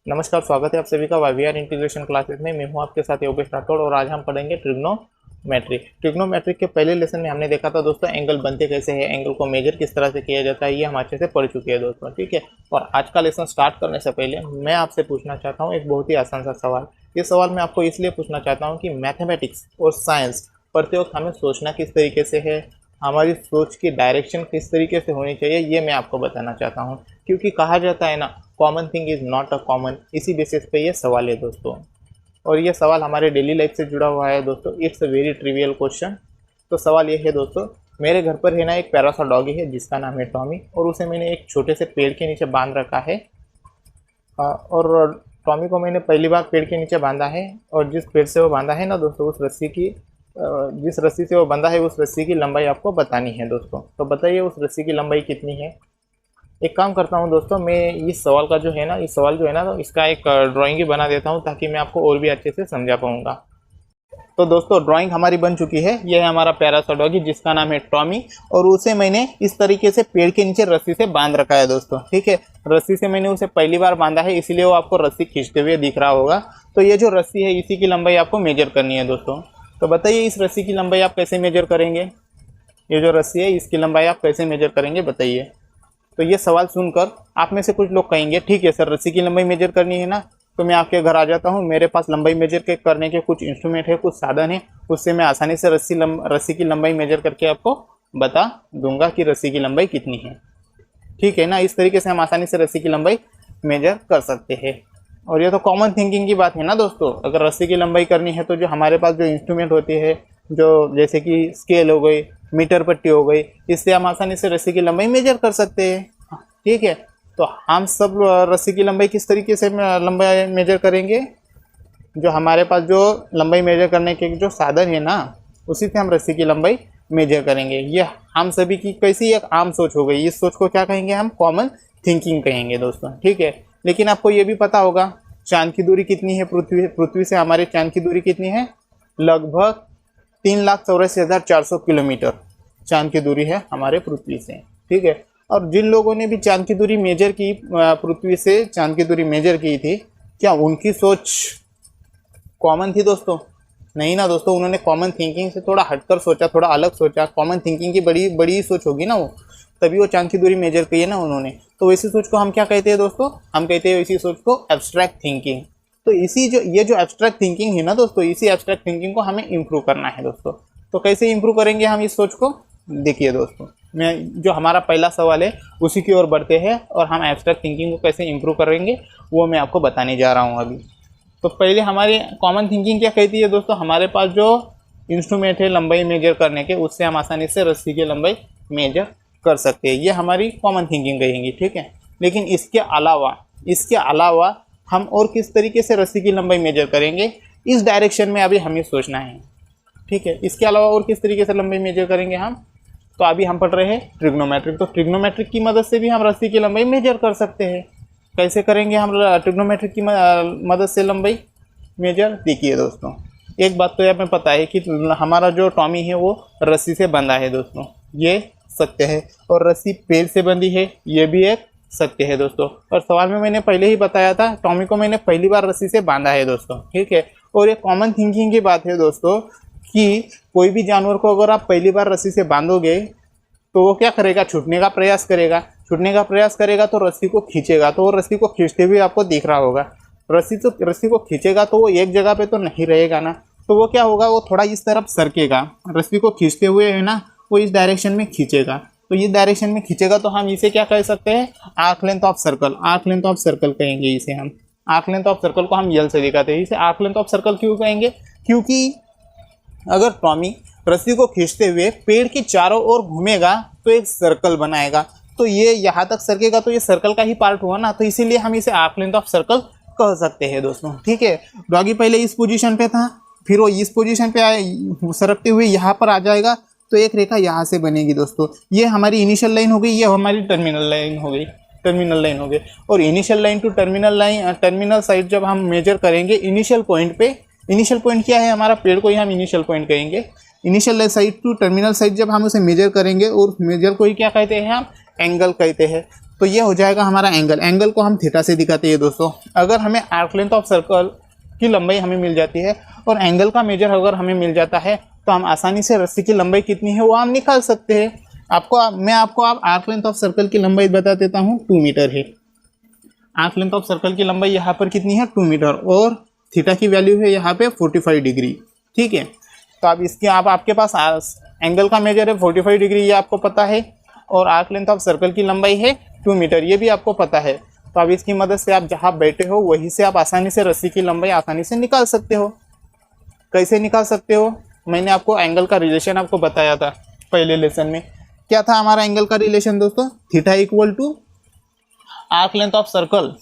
नमस्कार, स्वागत है आप सभी का वाईवीआर इंटीग्रेशन क्लासेस में। मैं हूं आपके साथ योगेश राठौड़ और आज हम पढ़ेंगे ट्रिग्नोमेट्री। ट्रिग्नोमेट्री के पहले लेसन में हमने देखा था दोस्तों एंगल बनते कैसे हैं, एंगल को मेजर किस तरह से किया जाता है, ये हम अच्छे से पढ़ चुके हैं दोस्तों। ठीक है, और आज का लेसन स्टार्ट करने से पहले मैं आपसे पूछना चाहता हूँ एक बहुत ही आसान सा सवाल। ये सवाल मैं आपको इसलिए पूछना चाहता हूँ कि मैथमेटिक्स और साइंस पढ़ते वक्त हमें सोचना किस तरीके से है, हमारी सोच की डायरेक्शन किस तरीके से होनी चाहिए, ये मैं आपको बताना चाहता हूँ। क्योंकि कहा जाता है ना, common thing is not a common. इसी बेसिस पे ये सवाल है दोस्तों, और ये सवाल हमारे डेली लाइफ से जुड़ा हुआ है दोस्तों। It's a very trivial question. तो सवाल ये है दोस्तों, मेरे घर पर है ना एक प्यारा सा डॉगी है जिसका नाम है टॉमी, और उसे मैंने एक छोटे से पेड़ के नीचे बांध रखा है। और टॉमी को मैंने पहली बार पेड़ के नीचे बांधा है, और जिस पेड़ से वो बांधा है ना दोस्तों, उस रस्सी की जिस रस्सी से वो बंधा है उस रस्सी की लंबाई आपको बतानी है दोस्तों। तो बताइए उस रस्सी की लंबाई कितनी है। एक काम करता हूं दोस्तों, मैं इस सवाल का जो है ना, इस सवाल जो है ना, तो इसका एक ड्राइंग ही बना देता हूं ताकि मैं आपको और भी अच्छे से समझा पाऊंगा। तो दोस्तों ड्राइंग हमारी बन चुकी है। यह है हमारा प्यारा सा डॉगी जिसका नाम है टॉमी, और उसे मैंने इस तरीके से पेड़ के नीचे रस्सी से बांध रखा है दोस्तों। ठीक है, रस्सी से मैंने उसे पहली बार बांधा है, इसीलिए वो आपको रस्सी खींचते हुए दिख रहा होगा। तो ये जो रस्सी है इसी की लंबाई आपको मेजर करनी है दोस्तों। तो बताइए इस रस्सी की लंबाई आप कैसे मेजर करेंगे। ये जो रस्सी है इसकी लंबाई आप कैसे मेजर करेंगे बताइए। तो ये सवाल सुनकर आप में से कुछ लोग कहेंगे ठीक है सर, रस्सी की लंबाई मेजर करनी है ना, तो मैं आपके घर आ जाता हूँ, मेरे पास लंबाई मेजर करने के कुछ इंस्ट्रूमेंट है, कुछ साधन है, उससे मैं आसानी से रस्सी की लंबाई मेजर करके आपको बता दूंगा कि रस्सी की लंबाई कितनी है। ठीक है ना, इस तरीके से हम आसानी से रस्सी की लंबाई मेजर कर सकते हैं। और ये तो कॉमन थिंकिंग की बात है ना दोस्तों। अगर रस्सी की लंबाई करनी है तो जो हमारे पास जो इंस्ट्रूमेंट होती है, जो जैसे कि स्केल हो गई, मीटर पट्टी हो गई, इससे हम आसानी से रस्सी की लंबाई मेजर कर सकते हैं। ठीक है, तो हम सब रस्सी की लंबाई किस तरीके से लंबाई मेजर करेंगे। जो हमारे पास जो लंबाई मेजर करने के जो साधन है ना, उसी से हम रस्सी की लंबाई मेजर करेंगे। ये हम सभी की कैसी एक आम सोच हो गई। इस सोच को क्या कहेंगे हम, कॉमन थिंकिंग कहेंगे दोस्तों। ठीक है, लेकिन आपको ये भी पता होगा चांद की दूरी कितनी है, पृथ्वी से हमारे चांद की दूरी कितनी है, लगभग 3,84,400 किलोमीटर चांद की दूरी है हमारे पृथ्वी से। ठीक है, और जिन लोगों ने भी चांद की दूरी मेजर की, पृथ्वी से चांद की दूरी मेजर की थी, क्या उनकी सोच कॉमन थी दोस्तों? नहीं ना दोस्तों, उन्होंने कॉमन थिंकिंग से थोड़ा हटकर सोचा, थोड़ा अलग सोचा। कॉमन थिंकिंग की बड़ी बड़ी सोच होगी ना वो, तभी वो चांद की दूरी मेजर की है ना उन्होंने। तो वैसी सोच को हम क्या कहते हैं दोस्तों, हम कहते हैं इसी सोच को एब्स्ट्रैक्ट थिंकिंग। तो ये जो एब्स्ट्रैक्ट थिंकिंग है ना दोस्तों, इसी एब्स्ट्रैक्ट थिंकिंग को हमें इम्प्रूव करना है दोस्तों। तो कैसे इम्प्रूव करेंगे हम इस सोच को, देखिए दोस्तों, मैं जो हमारा पहला सवाल है उसी की ओर बढ़ते हैं, और हम एब्स्ट्रैक्ट थिंकिंग को कैसे इम्प्रूव करेंगे वो मैं आपको बताने जा रहा हूँ अभी। तो पहले हमारी कॉमन थिंकिंग क्या कहती है दोस्तों, हमारे पास जो इंस्ट्रूमेंट है लंबाई मेजर करने के, उससे हम आसानी से रस्सी की लंबाई मेजर कर सकते हैं। ये हमारी कॉमन थिंकिंग कहेंगी। ठीक है, लेकिन इसके अलावा हम और किस तरीके से रस्सी की लंबाई मेजर करेंगे, इस डायरेक्शन में अभी हमें सोचना है। ठीक है, इसके अलावा और किस तरीके से लंबाई मेजर करेंगे हम, तो अभी हम पढ़ रहे हैं ट्रिग्नोमेट्रिक। तो ट्रिग्नोमेट्रिक की मदद से भी हम रस्सी की लंबाई मेजर कर सकते हैं। कैसे करेंगे हम ट्रिग्नोमेट्रिक की मदद से लंबाई मेजर, देखिए दोस्तों, एक बात तो यहाँ में पता है कि हमारा जो टॉमी है वो रस्सी से बंधा है दोस्तों, ये सत्य है। और रस्सी पेड़ से बंधी है, ये भी एक सत्य है दोस्तों। और सवाल में मैंने पहले ही बताया था, टॉमी को मैंने पहली बार रस्सी से बांधा है दोस्तों। ठीक है, और ये कॉमन थिंकिंग की बात है दोस्तों कि कोई भी जानवर को अगर आप पहली बार रस्सी से बांधोगे तो वो क्या करेगा, छूटने का प्रयास करेगा। छूटने का प्रयास करेगा तो रस्सी को खींचेगा, तो वो रस्सी को खींचते हुए आपको दिख रहा होगा। रस्सी को खींचेगा तो वो एक जगह पे तो नहीं रहेगा ना, तो वो क्या होगा, वो थोड़ा इस तरफ सरकेगा। रस्सी को खींचते हुए है ना, वो इस डायरेक्शन में खींचेगा। तो ये डायरेक्शन में खींचेगा तो हम इसे क्या कह सकते हैं, arc length of circle. Arc length of circle कहेंगे इसे हम। आर्क लेंथ ऑफ सर्कल को हम यल से दिखाते हैं। इसे आर्क लेंथ ऑफ सर्कल क्यों कहेंगे, क्योंकि अगर टॉमी रस्सी को खींचते हुए पेड़ के चारों ओर घूमेगा तो एक सर्कल बनाएगा, तो ये यहाँ तक सरकेगा, तो ये सर्कल का ही पार्ट हुआ ना, तो इसीलिए हम इसे आर्क लेंथ ऑफ सर्कल कह सकते हैं दोस्तों। ठीक है, डॉगी पहले इस पोजीशन पे था, फिर वो इस पोजीशन पे आए, सरकते हुए यहाँ पर आ जाएगा, तो एक रेखा यहाँ से बनेगी दोस्तों। ये हमारी इनिशियल लाइन हो गई, ये हमारी टर्मिनल लाइन हो गई। और initial line to terminal side जब हम मेजर करेंगे इनिशियल पॉइंट पे, इनिशियल पॉइंट क्या है हमारा, पेड़ को ही हम इनिशियल पॉइंट कहेंगे। Initial side to terminal side जब हम उसे मेजर करेंगे, और मेजर को ही क्या कहते हैं हम, एंगल कहते हैं। तो ये हो जाएगा हमारा एंगल। एंगल को हम थीटा से दिखाते हैं दोस्तों। अगर हमें आर्क लेंथ ऑफ सर्कल की लंबाई हमें मिल जाती है और एंगल का मेजर अगर हमें मिल जाता है तो हम आसानी से रस्सी की लंबाई कितनी है वो हम निकाल सकते हैं। मैं आपको आर्क लेंथ ऑफ सर्कल की लंबाई बता देता हूँ, 2 मीटर है। आर्क लेंथ ऑफ सर्कल की लंबाई यहाँ पर कितनी है, 2 मीटर, और थीटा की वैल्यू है यहाँ पे 45 डिग्री। ठीक है, तो आप इसके आपके पास एंगल का मेजर है 45 डिग्री, ये आपको पता है, और आर्क लेंथ ऑफ सर्कल की लंबाई है 2 मीटर, ये भी आपको पता है। तो अब इसकी मदद से आप जहाँ बैठे हो वहीं से आप आसानी से रस्सी की लंबाई आसानी से निकाल सकते हो। कैसे निकाल सकते हो, मैंने आपको एंगल का रिलेशन आपको बताया था पहले लेसन में। क्या था हमारा एंगल का रिलेशन दोस्तों, theta equal to arc length of circle,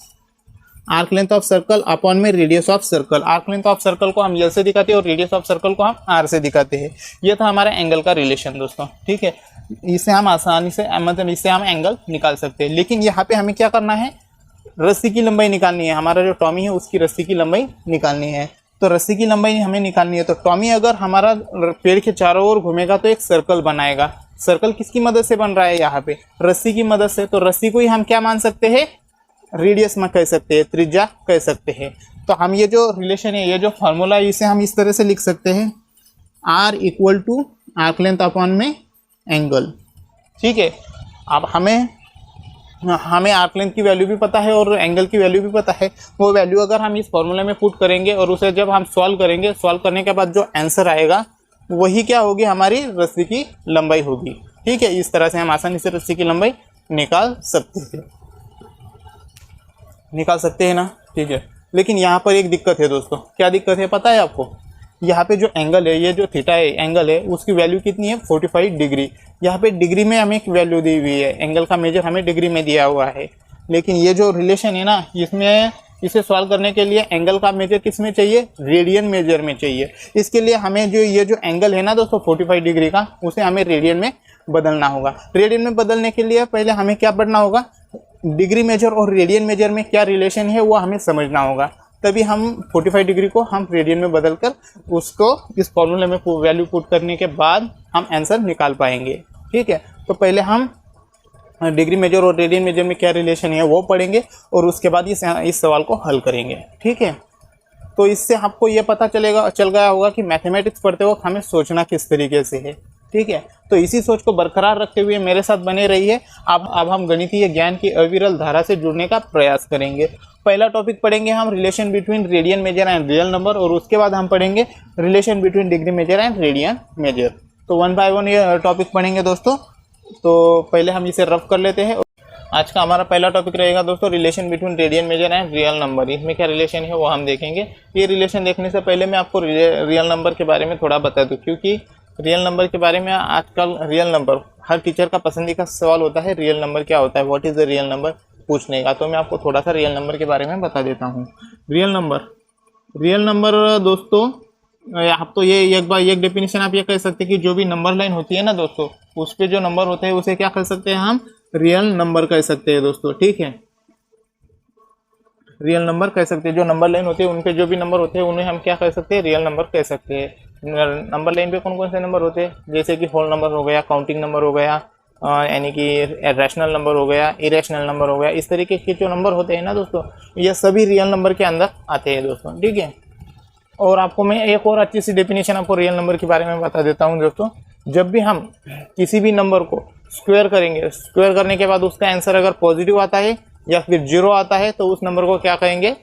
arc length of circle upon में radius of circle. Arc length of circle को हम एल से दिखाते हैं और रेडियस ऑफ सर्कल को हम आर से दिखाते हैं। ये था हमारा एंगल का रिलेशन दोस्तों। ठीक है, इससे हम आसानी से मतलब इससे हम एंगल निकाल सकते हैं। लेकिन यहाँ पे हमें क्या करना है, रस्सी की लंबाई निकालनी है। हमारा जो टॉमी है उसकी रस्सी की लंबाई निकालनी है। तो रस्सी की लंबाई हमें निकालनी है। तो टॉमी अगर हमारा पेड़ के चारों ओर घूमेगा तो एक सर्कल बनाएगा। सर्कल किसकी मदद से बन रहा है, यहाँ पे रस्सी की मदद से। तो रस्सी को ही हम क्या मान सकते हैं, रेडियस में कह सकते हैं, त्रिज्या कह सकते हैं। तो हम ये जो रिलेशन है, ये जो फॉर्मूला है, इसे हम इस तरह से लिख सकते हैं, r equal to arc length upon में एंगल। ठीक है, अब हमें आर्क लेंथ की वैल्यू भी पता है और एंगल की वैल्यू भी पता है। वो वैल्यू अगर हम इस फॉर्मूले में पुट करेंगे और उसे जब हम सॉल्व करेंगे, सॉल्व करने के बाद जो आंसर आएगा वही क्या होगी, हमारी रस्सी की लंबाई होगी। ठीक है, इस तरह से हम आसानी से रस्सी की लंबाई निकाल सकते हैं ना। ठीक है, लेकिन यहाँ पर एक दिक्कत है दोस्तों। क्या दिक्कत है पता है आपको, यहाँ पे जो एंगल है, ये जो थीटा है एंगल है, उसकी वैल्यू कितनी है, 45 डिग्री। यहाँ पे डिग्री में हमें एक वैल्यू दी हुई है, एंगल का मेजर हमें डिग्री में दिया हुआ है। लेकिन ये जो रिलेशन है ना, इसमें इसे सॉल्व करने के लिए एंगल का मेजर किस में चाहिए, रेडियन मेजर में चाहिए। इसके लिए हमें जो ये जो एंगल है ना दोस्तों 45 डिग्री का, उसे हमें रेडियन में बदलना होगा। रेडियन में बदलने के लिए पहले हमें क्या पढ़ना होगा, डिग्री मेजर और रेडियन मेजर में क्या रिलेशन है वो हमें समझना होगा। तभी हम 45 डिग्री को हम रेडियन में बदलकर उसको इस फॉर्मूले में वैल्यू पुट करने के बाद हम आंसर निकाल पाएंगे। ठीक है, तो पहले हम डिग्री मेजर और रेडियन मेजर में क्या रिलेशन है वो पढ़ेंगे और उसके बाद इस सवाल को हल करेंगे। ठीक है, तो इससे आपको ये पता चल गया होगा कि मैथमेटिक्स पढ़ते वक्त हमें सोचना किस तरीके से है। ठीक है, तो इसी सोच को बरकरार रखते हुए मेरे साथ बने रहिए। अब हम गणितीय ज्ञान की अविरल धारा से जुड़ने का प्रयास करेंगे। पहला टॉपिक पढ़ेंगे हम relation between radian measure and real number, और उसके बाद हम पढ़ेंगे relation between degree measure and radian measure. तो 1 बाय 1 ये टॉपिक पढ़ेंगे दोस्तों। तो पहले हम इसे रफ कर लेते हैं। आज का हमारा पहला टॉपिक रहेगा दोस्तों relation between radian measure and real number. इसमें क्या रिलेशन है वो हम देखेंगे। ये रिलेशन देखने से पहले मैं आपको रियल नंबर के बारे में थोड़ा बता दूं, क्योंकि रियल नंबर के बारे में आजकल रियल नंबर हर टीचर का पसंदीदा सवाल होता है, रियल नंबर क्या होता है, what is the real number पूछने का। तो मैं आपको थोड़ा सा रियल नंबर के बारे में बता देता हूँ। रियल नंबर दोस्तों, आप तो ये एक डेफिनेशन आप ये कह सकते हैं कि जो भी नंबर लाइन होती है ना दोस्तों, उस पे जो नंबर होते हैं उसे क्या कह सकते हैं, हम रियल नंबर कह सकते हैं दोस्तों। ठीक है, रियल नंबर कह सकते हैं। जो नंबर लाइन होती है उन पे जो भी नंबर होते हैं उन्हें हम क्या कह सकते हैं, रियल नंबर कह सकते हैं। नंबर लाइन पे कौन कौन से नंबर होते हैं, जैसे कि होल नंबर हो गया, काउंटिंग नंबर हो गया, यानी कि रैशनल नंबर हो गया, इरेशनल नंबर हो गया। इस तरीके के जो नंबर होते हैं ना दोस्तों, ये सभी रियल नंबर के अंदर आते हैं दोस्तों। ठीक है, और आपको मैं एक और अच्छी सी डेफिनेशन आपको रियल नंबर के बारे में बता देता हूँ दोस्तों। जब भी हम किसी भी नंबर को स्क्वायर करेंगे, स्क्वायर करने के बाद उसका आंसर अगर पॉजिटिव आता है या फिर 0 आता है तो उस नंबर को क्या कहेंगे,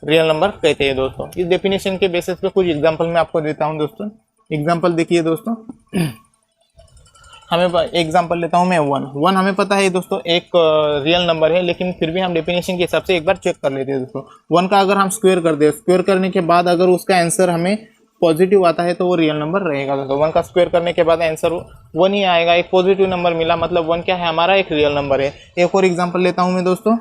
रियल नंबर कहते हैं दोस्तों। इस डेफिनेशन के बेसिस पे कुछ एग्जांपल मैं आपको देता हूं दोस्तों। एग्जांपल देखिए दोस्तों, हमें एग्जांपल लेता हूं मैं 1 हमें पता है दोस्तों एक रियल नंबर है, लेकिन फिर भी हम डेफिनेशन के हिसाब से एक बार चेक कर लेते हैं दोस्तों। 1 का अगर हम स्क्वायर कर दे, स्क्वायर करने के बाद अगर उसका आंसर हमें पॉजिटिव आता है तो वो रियल नंबर रहेगा दोस्तों। 1 का स्क्वायर करने के बाद आंसर 1 ही आएगा, एक पॉजिटिव नंबर मिला, मतलब 1 क्या है, हमारा एक रियल नंबर है। एक और एग्जाम्पल लेता हूँ मैं दोस्तों,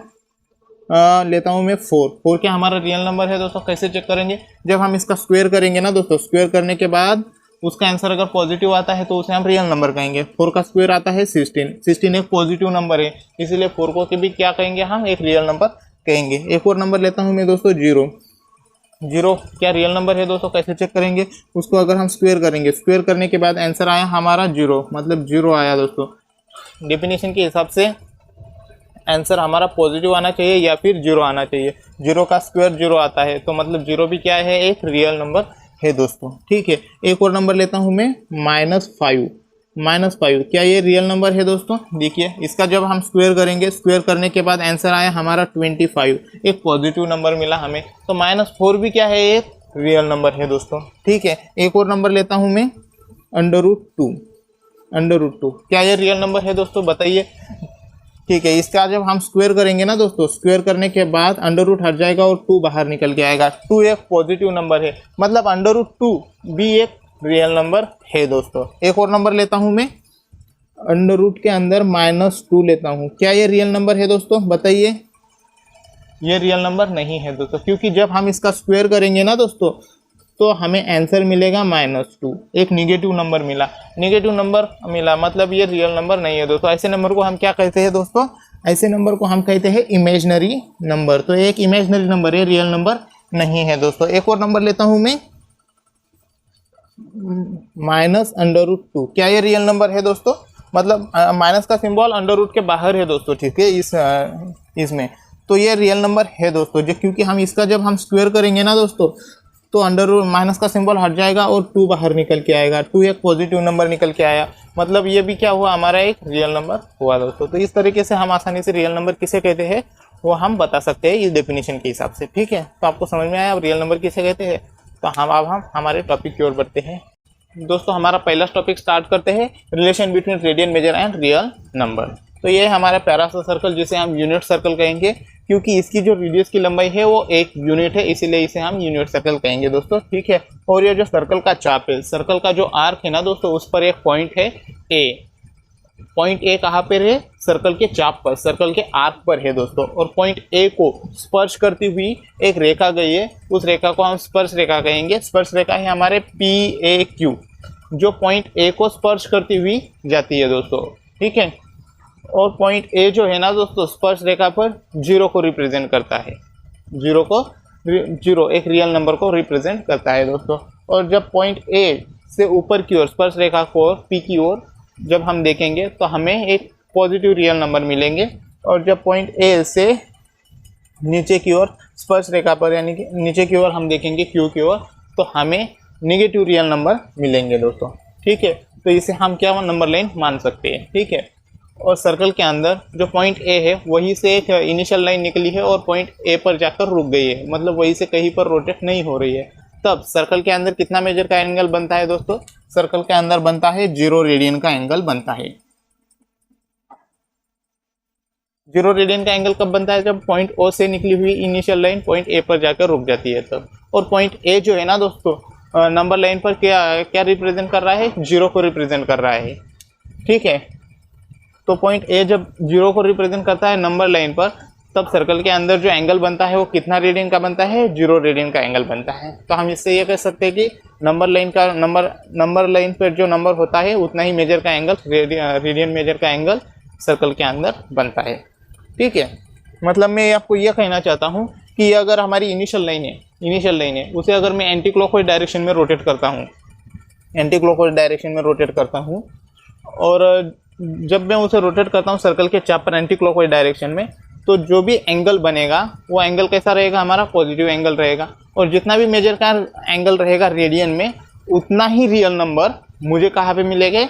लेता हूँ मैं 4 क्या हमारा रियल नंबर है दोस्तों। कैसे चेक करेंगे, जब हम इसका स्क्वायर करेंगे ना दोस्तों, स्क्वायर करने के बाद उसका आंसर अगर पॉजिटिव आता है तो उसे हम रियल नंबर कहेंगे। 4 का स्क्वायर आता है 16 एक पॉजिटिव नंबर है, इसीलिए 4 को भी क्या कहेंगे, हम एक रियल नंबर कहेंगे। एक और नंबर लेता हूँ मैं दोस्तों 0 क्या रियल नंबर है दोस्तों। कैसे चेक करेंगे, उसको अगर हम स्क्वायर करेंगे, स्क्वायर करने के बाद आंसर आया हमारा 0, मतलब 0 आया दोस्तों। डेफिनेशन के हिसाब से आंसर हमारा पॉजिटिव आना चाहिए या फिर जीरो आना चाहिए। जीरो का स्क्वायर जीरो आता है, तो मतलब जीरो भी क्या है, एक रियल नंबर है दोस्तों। ठीक है, एक और नंबर लेता हूँ मैं, -5। -5 क्या ये रियल नंबर है दोस्तों? देखिए इसका जब हम स्क्वायर करेंगे, स्क्वायर करने के बाद आंसर आया हमारा 25, एक पॉजिटिव नंबर मिला हमें। तो -4 भी क्या है, एक रियल नंबर है दोस्तों। ठीक है, एक और नंबर लेता हूँ मैं, √2। √2 क्या ये रियल नंबर है दोस्तों, बताइए। ठीक है, इसका जब हम स्क्वायर करेंगे ना दोस्तों, स्क्वायर करने के बाद अंडर रूट हट जाएगा और 2 बाहर निकल के आएगा। 2 एक पॉजिटिव नंबर है, मतलब √2 भी एक रियल नंबर है दोस्तों। एक और नंबर लेता हूं मैं, अंडर रूट के अंदर -2 लेता हूं। क्या ये रियल नंबर है दोस्तों, बताइए। ये रियल नंबर नहीं है दोस्तों, क्योंकि जब हम इसका स्क्वायर करेंगे ना दोस्तों, तो हमें आंसर मिलेगा -2, एक निगेटिव नंबर मिला। निगेटिव नंबर मिला मतलब ये रियल नंबर नहीं है दोस्तों। ऐसे नंबर को हम क्या कहते हैं दोस्तों, ऐसे नंबर को हम कहते हैं इमेजनरी नंबर। तो एक इमेजनरी नंबर है, रियल नंबर नहीं है दोस्तों। एक और नंबर लेता हूं मैं, -√2। क्या ये रियल नंबर है दोस्तों, मतलब माइनस का सिंबल अंडर रूट के बाहर है दोस्तों। ठीक है, इसमें तो ये रियल नंबर है दोस्तों, जो क्योंकि हम इसका जब हम स्क्वायर करेंगे ना दोस्तों, तो अंडर रूट माइनस का सिंबल हट जाएगा और 2 बाहर निकल के आएगा। 2 एक पॉजिटिव नंबर निकल के आया, मतलब ये भी क्या हुआ, हमारा एक रियल नंबर हुआ दोस्तों। तो इस तरीके से हम आसानी से रियल नंबर किसे कहते हैं वो हम बता सकते हैं इस डेफिनेशन के हिसाब से। ठीक है, तो आपको समझ में आया अब रियल नंबर किसे कहते हैं। तो हम हमारे टॉपिक की ओर बढ़ते हैं दोस्तों। हमारा पहला टॉपिक स्टार्ट करते हैं, relation between radian measure and real number. तो ये हमारा प्यारा सा सर्कल जिसे हम यूनिट सर्कल कहेंगे, क्योंकि इसकी जो रेडियस की लंबाई है वो 1 यूनिट है, इसीलिए इसे हम यूनिट सर्कल कहेंगे दोस्तों। ठीक है, और ये जो सर्कल का चाप है, सर्कल का जो आर्क है ना दोस्तों, उस पर एक पॉइंट है ए। पॉइंट ए कहाँ पर है, सर्कल के चाप पर, सर्कल के आर्क पर है दोस्तों। और पॉइंट ए को स्पर्श करती हुई एक रेखा गई है, उस रेखा को हम स्पर्श रेखा कहेंगे। स्पर्श रेखा है हमारे PAQ, जो पॉइंट ए को स्पर्श करती हुई जाती है दोस्तों। ठीक है, और पॉइंट ए जो है ना दोस्तों, स्पर्श रेखा पर 0 को रिप्रेजेंट करता है। 0 एक रियल नंबर को रिप्रेजेंट करता है दोस्तों। और जब पॉइंट ए से ऊपर की ओर स्पर्श रेखा को P की ओर जब हम देखेंगे तो हमें एक पॉजिटिव रियल नंबर मिलेंगे। और जब पॉइंट ए से नीचे की ओर स्पर्श रेखा पर यानी कि नीचे की ओर हम देखेंगे Q की ओर, तो हमें निगेटिव रियल नंबर मिलेंगे दोस्तों। ठीक है, तो इसे हम क्या नंबर लाइन मान सकते हैं। ठीक है, और सर्कल के अंदर जो पॉइंट ए है वहीं से एक इनिशियल लाइन निकली है और पॉइंट ए पर जाकर रुक गई है, मतलब वहीं से कहीं पर रोटेट नहीं हो रही है। तब सर्कल के अंदर कितना मेजर का एंगल बनता है दोस्तों, सर्कल के अंदर बनता है 0 रेडियन का एंगल बनता है। 0 रेडियन का एंगल कब बनता है, जब पॉइंट ओ से निकली हुई इनिशियल लाइन पॉइंट ए पर जाकर रुक जाती है तब। और पॉइंट ए जो है ना दोस्तों, नंबर लाइन पर क्या रिप्रेजेंट कर रहा है, 0 को रिप्रेजेंट कर रहा है। ठीक है, तो पॉइंट ए जब 0 को रिप्रेजेंट करता है नंबर लाइन पर, तब सर्कल के अंदर जो एंगल बनता है वो कितना रेडियन का बनता है, 0 रेडियन का एंगल बनता है। तो हम इससे ये कह सकते हैं कि नंबर लाइन पर जो नंबर होता है उतना ही मेजर का एंगल, रेडियन मेजर का एंगल सर्कल के अंदर बनता है। ठीक है, मतलब मैं आपको ये कहना चाहता हूँ कि अगर हमारी इनिशियल लाइन है उसे अगर मैं एंटी क्लॉकवाइज डायरेक्शन में रोटेट करता हूँ, और जब मैं उसे रोटेट करता हूँ सर्कल के चाप पर एंटी क्लॉकवाइज डायरेक्शन में, तो जो भी एंगल बनेगा वो एंगल कैसा रहेगा, हमारा पॉजिटिव एंगल रहेगा। और जितना भी मेजर का एंगल रहेगा रेडियन में, उतना ही रियल नंबर मुझे कहाँ पे मिलेगा,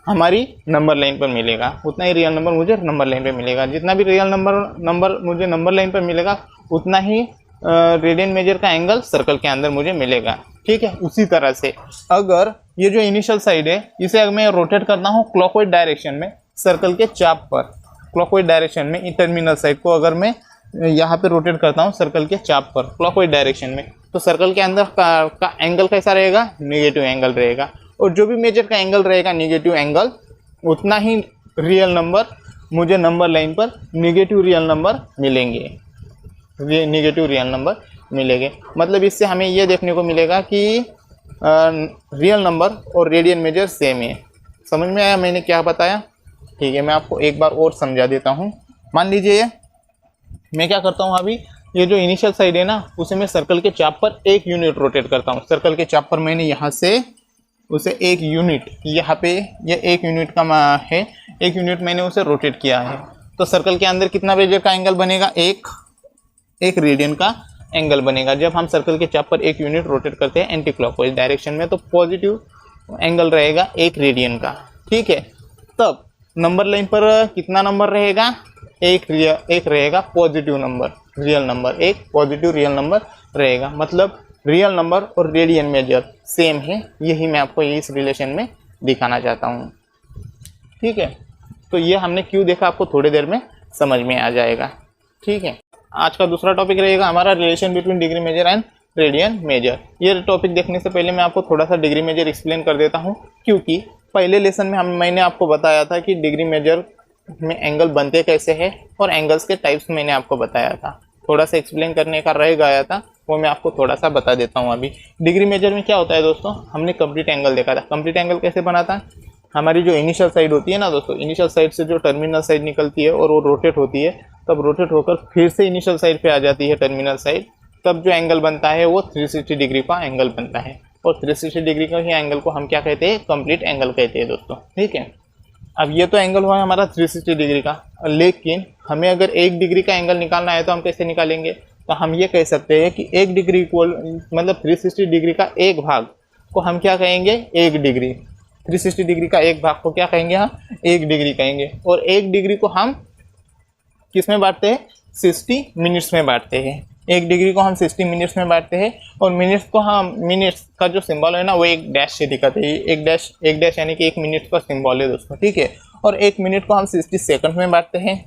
हमारी नंबर लाइन पर मिलेगा। उतना ही रियल नंबर मुझे नंबर लाइन पर मिलेगा। जितना भी रियल नंबर मुझे नंबर लाइन पर मिलेगा, उतना ही रेडियन मेजर का एंगल सर्कल के अंदर मुझे मिलेगा। ठीक है, उसी तरह से अगर ये जो इनिशियल साइड है इसे अगर मैं रोटेट करता हूँ क्लॉकवाइज डायरेक्शन में सर्कल के चाप पर, क्लॉकवाइज डायरेक्शन में टर्मिनल साइड को अगर मैं यहाँ पे रोटेट करता हूँ सर्कल के चाप पर क्लॉकवाइज डायरेक्शन में, तो सर्कल के अंदर का एंगल कैसा रहेगा, नेगेटिव एंगल रहेगा। और जो भी मेजर का एंगल रहेगा नेगेटिव एंगल, उतना ही रियल नंबर मुझे नंबर लाइन पर नेगेटिव रियल नंबर मिलेंगे, मतलब इससे हमें ये देखने को मिलेगा कि रियल नंबर और रेडियन मेजर सेम है। समझ में आया मैंने क्या बताया। ठीक है, मैं आपको एक बार और समझा देता हूँ। मान लीजिए मैं क्या करता हूँ, अभी ये जो इनिशियल साइड है ना उसे मैं सर्कल के चाप पर 1 यूनिट रोटेट करता हूँ। सर्कल के चाप पर मैंने यहाँ से उसे 1 यूनिट, यहाँ पे ये 1 यूनिट का है, 1 यूनिट मैंने उसे रोटेट किया है। तो सर्कल के अंदर कितना मेजर का एंगल बनेगा, एक रेडियन का एंगल बनेगा। जब हम सर्कल के चाप पर एक यूनिट रोटेट करते हैं एंटी क्लॉकवाइज डायरेक्शन में, तो पॉजिटिव एंगल रहेगा 1 रेडियन का, ठीक है। तब नंबर लाइन पर कितना नंबर रहेगा, एक रहेगा पॉजिटिव नंबर, रियल नंबर, एक पॉजिटिव रियल नंबर रहेगा। मतलब रियल नंबर और रेडियन मेजर सेम है, यही मैं आपको इस रिलेशन में दिखाना चाहता हूँ, ठीक है। तो ये हमने क्यों देखा आपको थोड़ी देर में समझ में आ जाएगा, ठीक है। आज का दूसरा टॉपिक रहेगा हमारा relation between degree measure and radian measure. ये टॉपिक देखने से पहले मैं आपको थोड़ा सा डिग्री मेजर एक्सप्लेन कर देता हूँ, क्योंकि पहले लेसन में मैंने आपको बताया था कि डिग्री मेजर में एंगल बनते कैसे हैं और एंगल्स के टाइप्स मैंने आपको बताया था। थोड़ा सा एक्सप्लेन करने का रह गया था, वो मैं आपको थोड़ा सा बता देता हूँ अभी। डिग्री मेजर में क्या होता है दोस्तों, हमने कंप्लीट एंगल देखा था। कंप्लीट एंगल कैसे बना था, हमारी जो इनिशियल साइड होती है ना दोस्तों, इनिशियल साइड से जो टर्मिनल साइड निकलती है और वो रोटेट होती है, तब रोटेट होकर फिर से इनिशियल साइड पे आ जाती है टर्मिनल साइड, तब जो एंगल बनता है वो 360 डिग्री का एंगल बनता है। और 360 डिग्री का ही एंगल को हम क्या कहते हैं, कंप्लीट एंगल कहते हैं दोस्तों, ठीक है। अब ये तो एंगल हुआ हमारा 360 डिग्री का, लेकिन हमें अगर 1 डिग्री का एंगल निकालना है तो हम कैसे निकालेंगे, तो हम ये कह सकते हैं कि 1 डिग्री इक्वल मतलब 360 डिग्री का एक भाग को हम क्या कहेंगे, 1 डिग्री। 360 डिग्री का एक भाग को क्या कहेंगे, हम 1 डिग्री कहेंगे। और 1 डिग्री को हम किस में बांटते हैं, 60 मिनट्स में बांटते हैं। 1 डिग्री को हम 60 मिनट्स में बांटते हैं, और मिनट्स को हम, मिनट्स का जो सिंबल है ना वो एक डैश से दिखाते हैं। एक डैश यानी कि 1 मिनट का सिंबल है दोस्तों, ठीक है। और 1 मिनट को हम 60 सेकंड में बांटते हैं,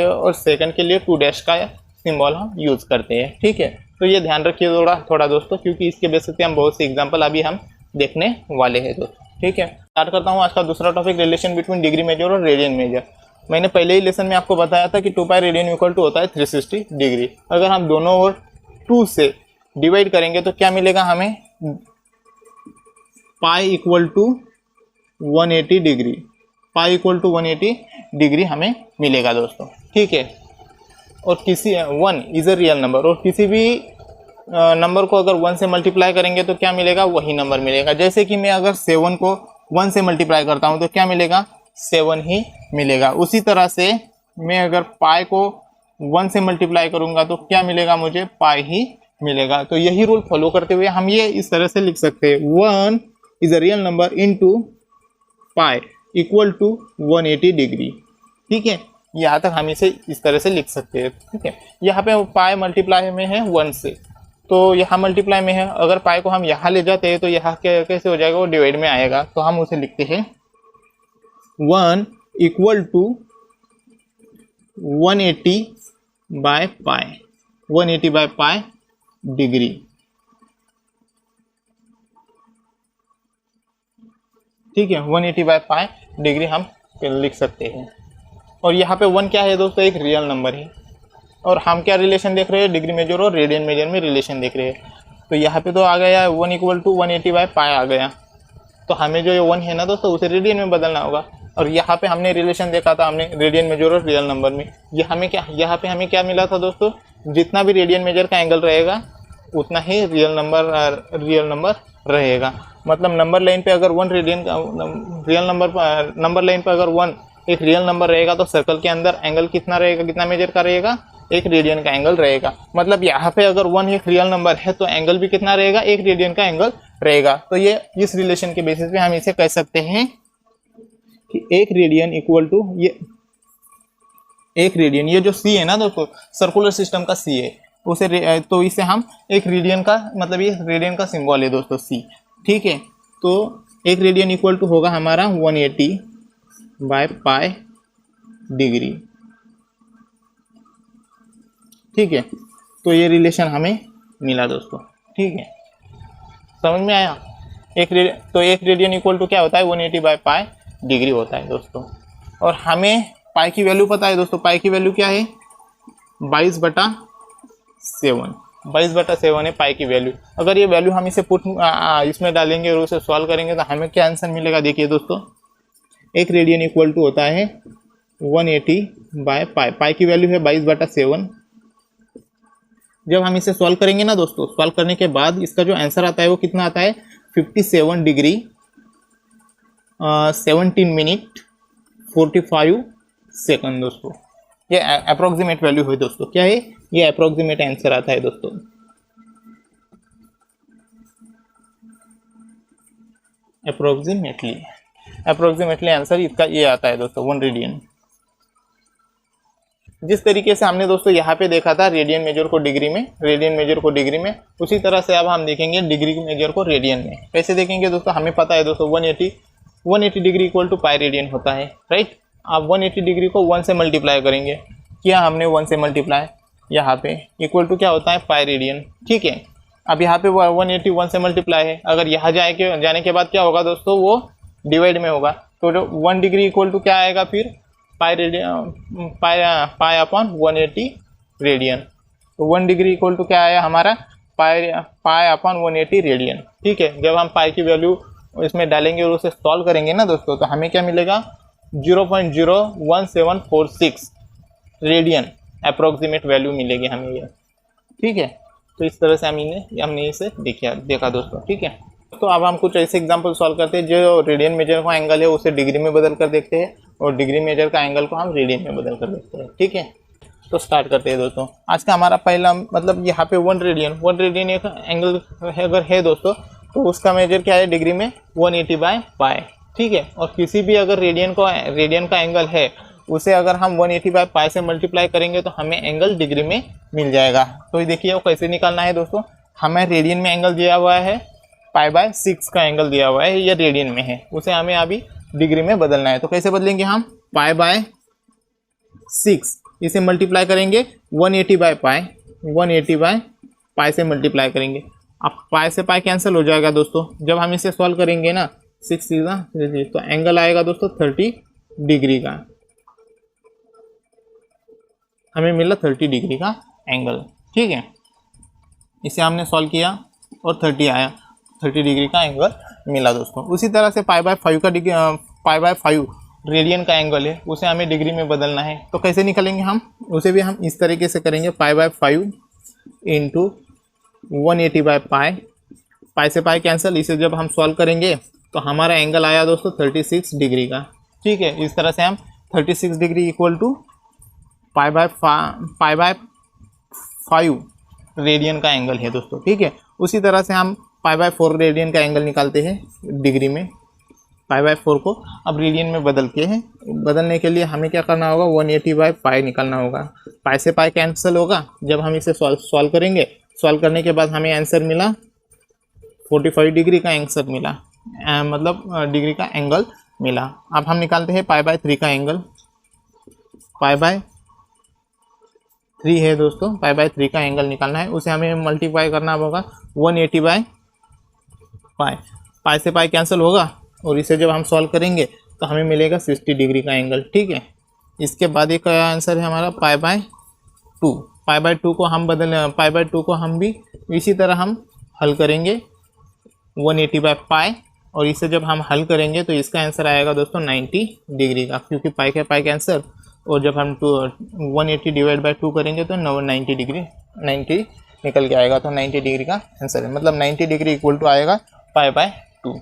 और सेकंड के लिए 2 डैश का सिंबल हम यूज़ करते हैं, ठीक है। तो ये ध्यान रखिए थोड़ा दोस्तों, क्योंकि इसके बेसिस पे हम बहुत से एग्जाम्पल अभी हम देखने वाले हैं दोस्तों, ठीक है। स्टार्ट करता हूँ आज का दूसरा topic, relation between degree measure और रेडियन मेजर। मैंने पहले ही लेसन में आपको बताया था कि 2 पाई रेडियन इक्वल टू होता है 360 डिग्री। अगर हम दोनों ओर 2 से डिवाइड करेंगे तो क्या मिलेगा हमें, pi equal to 180 degree, pi equal to 180 degree हमें मिलेगा दोस्तों, ठीक है। और किसी 1 इज अ रियल नंबर, और किसी भी नंबर को अगर 1 से मल्टीप्लाई करेंगे तो क्या मिलेगा, वही नंबर मिलेगा। जैसे कि मैं अगर 7 को 1 से मल्टीप्लाई करता हूँ तो क्या मिलेगा, 7 ही मिलेगा। उसी तरह से मैं अगर पाई को 1 से मल्टीप्लाई करूँगा तो क्या मिलेगा, मुझे पाई ही मिलेगा। तो यही रूल फॉलो करते हुए हम ये इस तरह से लिख सकते हैं, 1 is a real number into pi equal to 180 degree, ठीक है। यहाँ तक हम इसे इस तरह से लिख सकते हैं, ठीक है। यहाँ पे पाई मल्टीप्लाई में है 1 से, तो यहाँ मल्टीप्लाई में है। अगर पाई को हम यहाँ ले जाते हैं तो यहाँ कैसे हो जाएगा, वो डिवाइड में आएगा। तो हम उसे लिखते हैं 1 equal to 180 by pi, 180 by pi degree, ठीक है। 180 बाय पाई डिग्री हम लिख सकते हैं। और यहाँ पे 1 क्या है दोस्तों, एक रियल नंबर है। और हम क्या रिलेशन देख रहे हैं, डिग्री मेजर और रेडियन मेजर में रिलेशन देख रहे हैं। तो यहाँ पे तो आ गया 1 इक्वल टू 180 बाय पाई आ गया। तो हमें जो ये 1 है ना दोस्तों, उसे रेडियन में बदलना होगा। और यहाँ पे हमने रिलेशन देखा था, हमने रेडियन मेजर और रियल नंबर में। ये हमें क्या, यहाँ पे हमें क्या मिला था दोस्तों, जितना भी रेडियन मेजर का एंगल रहेगा उतना ही रियल नंबर रहेगा। मतलब नंबर लाइन पे अगर 1 रेडियन का रियल नंबर लाइन पे अगर 1 एक रियल नंबर रहेगा तो सर्कल के अंदर एंगल कितना रहेगा, कितना मेजर का रहेगा, 1 रेडियन का एंगल रहेगा। मतलब यहाँ पे अगर 1 एक रियल नंबर है तो एंगल भी कितना रहेगा, 1 रेडियन का एंगल रहेगा। तो ये इस रिलेशन के बेसिस पे हम इसे कह सकते हैं कि 1 रेडियन इक्वल टू ये 1 रेडियन, ये जो सी है ना दोस्तों, सर्कुलर सिस्टम का सी है, उसे तो इसे हम 1 रेडियन का, मतलब ये रेडियन का सिंबल है दोस्तों सी, ठीक है। तो 1 रेडियन इक्वल टू होगा हमारा 180 बाय पाई डिग्री, ठीक है। तो ये रिलेशन हमें मिला दोस्तों, ठीक है। समझ में आया। तो 1 रेडियन इक्वल टू क्या होता है, 180 बाय पाई डिग्री होता है दोस्तों। और हमें पाई की वैल्यू पता है दोस्तों, पाई की वैल्यू क्या है, 22/7, 22/7 है पाई की वैल्यू। अगर ये वैल्यू हम इसे इसमें डालेंगे और उसे सॉल्व करेंगे तो हमें क्या आंसर मिलेगा, देखिए दोस्तों, 1 रेडियन इक्वल टू होता है 180 बाय पाई, पाई की वैल्यू है 22/7। जब हम इसे सॉल्व करेंगे ना दोस्तों, सॉल्व करने के बाद इसका जो आंसर आता है वो कितना आता है, 57 डिग्री 17 मिनट 45 सेकंड दोस्तों। ये अप्रोक्सीमेट वैल्यू हुई दोस्तों। क्या है ये? अप्रोक्सीमेट आंसर आता है दोस्तों। अप्रोक्सीमेटली आंसर इसका ये आता है दोस्तों 1 रेडियन। जिस तरीके से हमने दोस्तों यहाँ पे देखा था रेडियन मेजर को डिग्री में, उसी तरह से अब हम देखेंगे डिग्री मेजर को रेडियन में। कैसे देखेंगे दोस्तों? हमें पता है दोस्तों 180 degree equal to pi radian होता है, राइट। आप 180 डिग्री को 1 से मल्टीप्लाई करेंगे। किया हमने 1 से मल्टीप्लाई, यहाँ पे इक्वल टू क्या होता है? पाई रेडियन, ठीक है। अब यहाँ पे 180 1 से मल्टीप्लाई है। अगर यहाँ जाने के बाद क्या होगा दोस्तों? वो डिवाइड में होगा। तो जो 1 डिग्री इक्वल टू क्या आएगा फिर? Pi upon 180 radian. तो 1 डिग्री इक्वल टू क्या आया हमारा? पाई अपॉन 180 रेडियन, ठीक है। जब हम पाई की वैल्यू इसमें डालेंगे और उसे सॉल्व करेंगे ना दोस्तों, तो हमें क्या मिलेगा? 0.01746 रेडियन अप्रोक्सीमेट वैल्यू मिलेगी हमें ये, ठीक है। तो इस तरह से हमने इसे देखा दोस्तों, ठीक है। तो अब हम कुछ ऐसे एग्जांपल सॉल्व करते हैं जो रेडियन मेजर का एंगल है उसे डिग्री में बदल कर देखते हैं, और डिग्री मेजर का एंगल को हम रेडियन में बदल कर देखते हैं, ठीक है। तो स्टार्ट करते हैं दोस्तों। आज का हमारा पहला मतलब यहाँ पे 1 रेडियन एक एंगल अगर है दोस्तों, तो उसका मेजर क्या है डिग्री में? 180/पाई, ठीक है। और किसी भी अगर रेडियन का एंगल है उसे अगर हम 180/पाई से मल्टीप्लाई करेंगे तो हमें एंगल डिग्री में मिल जाएगा। तो ये देखिए वो कैसे निकालना है दोस्तों। हमें रेडियन में एंगल दिया हुआ है, पाई/6 का एंगल दिया हुआ है, ये रेडियन में है, उसे हमें अभी डिग्री में बदलना है। तो कैसे बदलेंगे हम? पाई/6 इसे मल्टीप्लाई करेंगे 180/पाई से मल्टीप्लाई करेंगे। अब पाई से पाई कैंसिल हो जाएगा दोस्तों। जब हम इसे सॉल्व करेंगे ना 6 तो एंगल आएगा दोस्तों 30 डिग्री का। हमें मिला 30 डिग्री का एंगल, ठीक है। इसे हमने सॉल्व किया और 30 आया, 30 डिग्री का एंगल मिला दोस्तों। उसी तरह से पाई/5 रेडियन का एंगल है, उसे हमें डिग्री में बदलना है। तो कैसे निकलेंगे हम? उसे भी हम इस तरीके से करेंगे, पाई/5 इंटू 180/पाई, पाई से पाई कैंसिल। इसे जब हम सॉल्व करेंगे तो हमारा एंगल आया दोस्तों 36 डिग्री का, ठीक है। इस तरह से हम 36 डिग्री इक्वल टू पाई/5 रेडियन का एंगल है दोस्तों, ठीक है। उसी तरह से हम पाई/4 रेडियन का एंगल निकालते हैं डिग्री में। पाई/4 को अब रेडियन में बदलने के लिए हमें क्या करना होगा? 180/पाई निकालना होगा। पाई से पाई कैंसिल होगा जब हम इसे सॉल्व करेंगे। सॉल्व करने के बाद हमें आंसर मिला 45 डिग्री का आंसर मिला, मतलब डिग्री का एंगल मिला। अब हम निकालते हैं पाई/3 का एंगल। पाई/3 है दोस्तों, पाई/3 का एंगल निकालना है, उसे हमें मल्टीप्लाई करना होगा 180/पाई। पाई से पाई कैंसिल होगा और इसे जब हम सॉल्व करेंगे तो हमें मिलेगा 60 डिग्री का एंगल, ठीक है। इसके बाद एक आंसर है हमारा पाई/2। पाई/2 को हम भी इसी तरह हम हल करेंगे 180/पाई, और इसे जब हम हल करेंगे तो इसका आंसर आएगा दोस्तों 90 डिग्री का, क्योंकि पाई के पाई कैंसर। और जब हम 180 डिवाइड बाई 2 करेंगे तो 90 निकल के आएगा। तो 90 डिग्री का आंसर है, मतलब 90 डिग्री इक्वल टू आएगा पाई/2,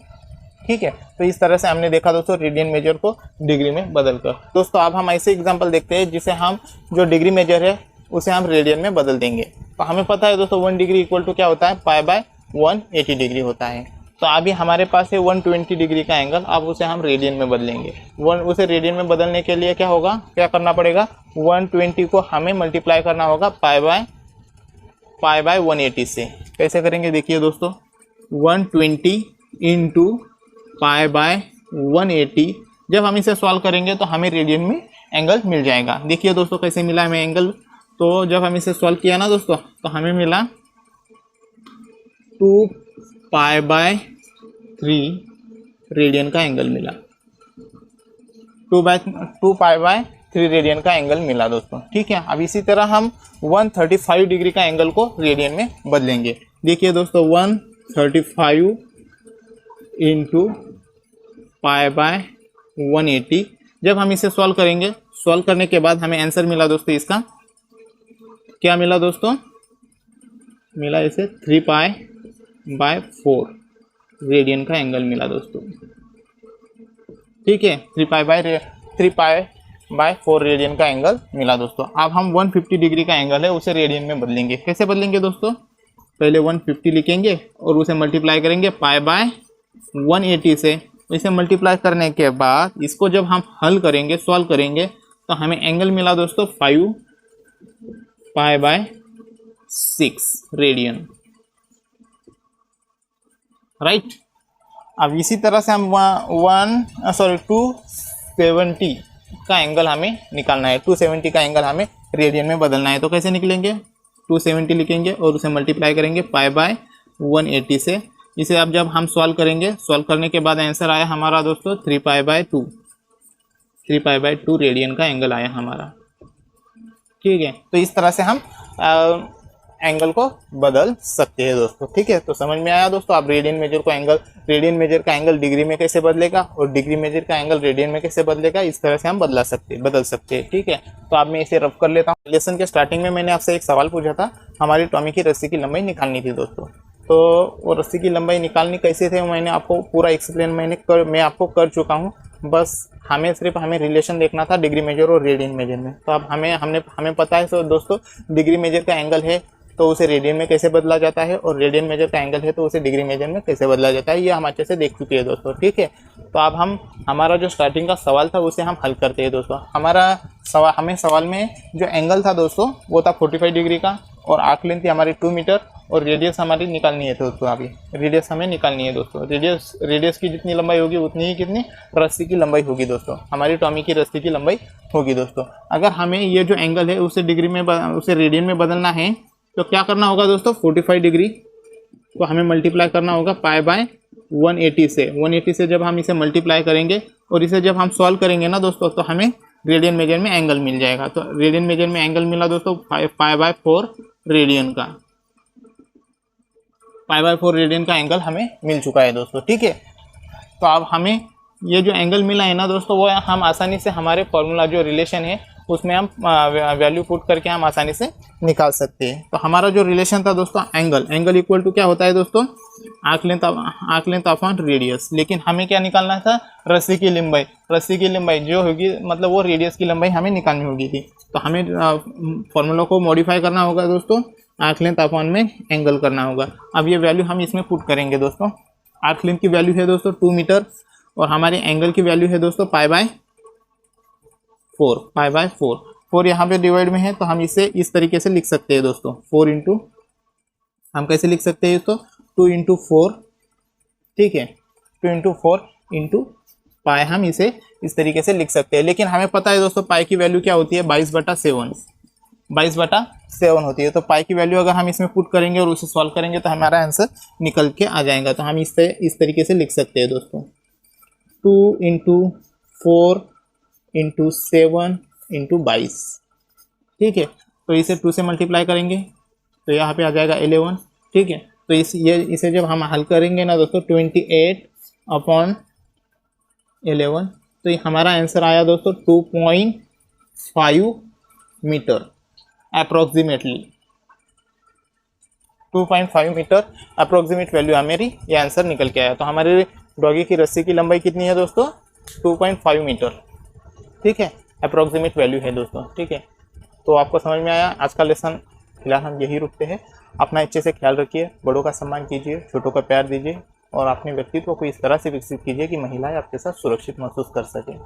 ठीक है। तो इस तरह से हमने देखा दोस्तों रेडियन मेजर को डिग्री में बदलकर। दोस्तों अब हम ऐसे एग्जांपल देखते हैं जिसे हम जो डिग्री मेजर है उसे हम रेडियन में बदल देंगे। तो हमें पता है दोस्तों 1 डिग्री इक्वल टू क्या होता है? पाई/180 डिग्री होता है। तो अभी हमारे पास है 120 डिग्री का एंगल, अब उसे हम रेडियन में बदलेंगे। उसे रेडियन में बदलने के लिए क्या करना पड़ेगा? 120 को हमें मल्टीप्लाई करना होगा पाई/180 से। कैसे करेंगे देखिए दोस्तों, 120 इंटू पाई/180। जब हम इसे सॉल्व करेंगे तो हमें रेडियन में एंगल मिल जाएगा। देखिए दोस्तों कैसे मिला हमें एंगल। तो जब हम इसे सॉल्व किया ना दोस्तों तो हमें मिला 2 पाई/3 रेडियन का एंगल मिला। 2 पाई/3 रेडियन का एंगल मिला दोस्तों, ठीक है। अब इसी तरह हम 135 डिग्री का एंगल को रेडियन में बदलेंगे। देखिए दोस्तों 135 इंटू पाई/180। जब हम इसे सॉल्व करेंगे, सॉल्व करने के बाद हमें आंसर मिला दोस्तों, इसका क्या मिला दोस्तों? मिला इसे 3 पाई/4 रेडियन का एंगल मिला दोस्तों, ठीक है। 3 पाई/4 3π/4 रेडियन का एंगल मिला दोस्तों। अब हम 150 डिग्री का एंगल है उसे रेडियन में बदलेंगे। कैसे बदलेंगे दोस्तों? पहले 150 लिखेंगे और उसे मल्टीप्लाई करेंगे π/180 से। इसे मल्टीप्लाई करने के बाद इसको जब हम हल करेंगे, सॉल्व करेंगे, तो हमें एंगल मिला दोस्तों 5π/6 रेडियन, राइट। अब इसी तरह से हम 270 का एंगल हमें निकालना है। 270 का एंगल हमें रेडियन में बदलना है। तो कैसे निकलेंगे? 270 लिखेंगे और उसे मल्टीप्लाई करेंगे π/180 से। इसे अब जब हम सॉल्व करेंगे, सॉल्व करने के बाद आंसर आया हमारा दोस्तों 3π/2 रेडियन का एंगल आया हमारा, ठीक है। तो इस तरह से हम एंगल को बदल सकते हैं दोस्तों, ठीक है। तो समझ में आया दोस्तों? आप रेडियन मेजर का एंगल डिग्री में कैसे बदलेगा और डिग्री मेजर का एंगल रेडियन में कैसे बदलेगा, इस तरह से हम बदल सकते हैं, ठीक है। तो अब मैं इसे रफ कर लेता हूँ। लेसन के स्टार्टिंग में मैंने आपसे एक सवाल पूछा था, हमारी टॉमी की रस्सी की लंबाई निकालनी थी दोस्तों। तो वो रस्सी की लंबाई निकालनी कैसे थे मैंने आपको पूरा एक्सप्लेन मैं आपको कर चुका हूँ। बस हमें रिलेशन देखना था डिग्री मेजर और रेडियन मेजर में। तो अब हमें पता है तो दोस्तों डिग्री मेजर का एंगल है तो उसे रेडियन में कैसे बदला जाता है, और रेडियन मेजर का एंगल है तो उसे डिग्री मेजर में कैसे बदला जाता है, ये हम अच्छे से देख चुके हैं दोस्तों, ठीक है। तो अब हमारा जो स्टार्टिंग का सवाल था उसे हम हल करते हैं दोस्तों। हमें सवाल में जो एंगल था दोस्तों वो था 45 डिग्री का, और आर्क लेंथ थी हमारी 2 मीटर, और रेडियस हमारी निकालनी है दोस्तों। अभी रेडियस हमें निकालनी है दोस्तों। रेडियस की जितनी लंबाई होगी उतनी ही कितनी रस्सी की लंबाई होगी दोस्तों, हमारी टॉमी की रस्सी की लंबाई होगी दोस्तों। अगर हमें ये जो एंगल है उसे उसे रेडियन में बदलना है तो क्या करना होगा दोस्तों? 45 डिग्री को हमें मल्टीप्लाई करना होगा π/180 से। 180 से जब हम इसे मल्टीप्लाई करेंगे और इसे जब हम सॉल्व करेंगे ना दोस्तों, तो हमें रेडियन मेजर में एंगल मिल जाएगा। तो रेडियन मेजर में एंगल मिला दोस्तों π/4 रेडियन का। π/4 रेडियन का एंगल हमें मिल चुका है दोस्तों, ठीक है। तो अब हमें ये जो एंगल मिला है ना दोस्तों, वो हम आसानी से हमारे फॉर्मूला जो रिलेशन है उसमें हम वैल्यू पुट करके हम आसानी से निकाल सकते हैं। तो हमारा जो रिलेशन था दोस्तों एंगल इक्वल टू क्या होता है दोस्तों? Arc length upon radius. लेकिन हमें क्या निकालना था? रस्सी की लंबाई जो होगी, मतलब वो रेडियस की लंबाई हमें निकालनी होगी थी। तो हमें फॉर्मूला को मॉडिफाई करना होगा दोस्तों, आर्क लेंथ अपॉन में एंगल करना होगा। अब ये वैल्यू हम इसमें पुट करेंगे दोस्तों। आर्क लेंथ की वैल्यू है दोस्तों 2 मीटर, और हमारे एंगल की वैल्यू है दोस्तों π/4 यहाँ पे डिवाइड में है, तो हम इसे इस तरीके से लिख सकते हैं दोस्तों। 4 इंटू, हम कैसे लिख सकते हैं इसको? 2 इंटू 4, ठीक है। 2 इंटू 4 इंटू पाई, हम इसे इस तरीके से लिख सकते हैं। लेकिन हमें पता है दोस्तों पाई की वैल्यू क्या होती है? 22/7 होती है। तो पाई की वैल्यू अगर हम इसमें पुट करेंगे और उसे सॉल्व करेंगे तो हमारा आंसर निकल के आ जाएगा। तो हम इस तरीके से लिख सकते हैं दोस्तों, 2 इंटू 4 इंटू 7 इंटू 22, ठीक है। तो इसे 2 से मल्टीप्लाई करेंगे तो यहाँ पे आ जाएगा 11, ठीक है। तो इसे जब हम हल करेंगे ना दोस्तों 28/11, तो ये हमारा आंसर आया दोस्तों 2.5 metre approximately. 2.5 metre approximate value हमारी ये आंसर निकल के आया। तो हमारे डॉगी की रस्सी की लंबाई कितनी है दोस्तों? 2.5 मीटर, ठीक है। अप्रोक्सीमेट वैल्यू है दोस्तों, ठीक है। तो आपको समझ में आया? आज का लेसन फिलहाल हम यही रुकते हैं। अपना अच्छे से ख्याल रखिए, बड़ों का सम्मान कीजिए, छोटों का प्यार दीजिए, और अपने व्यक्तित्व को इस तरह से विकसित कीजिए कि महिलाएं आपके साथ सुरक्षित महसूस कर सकें।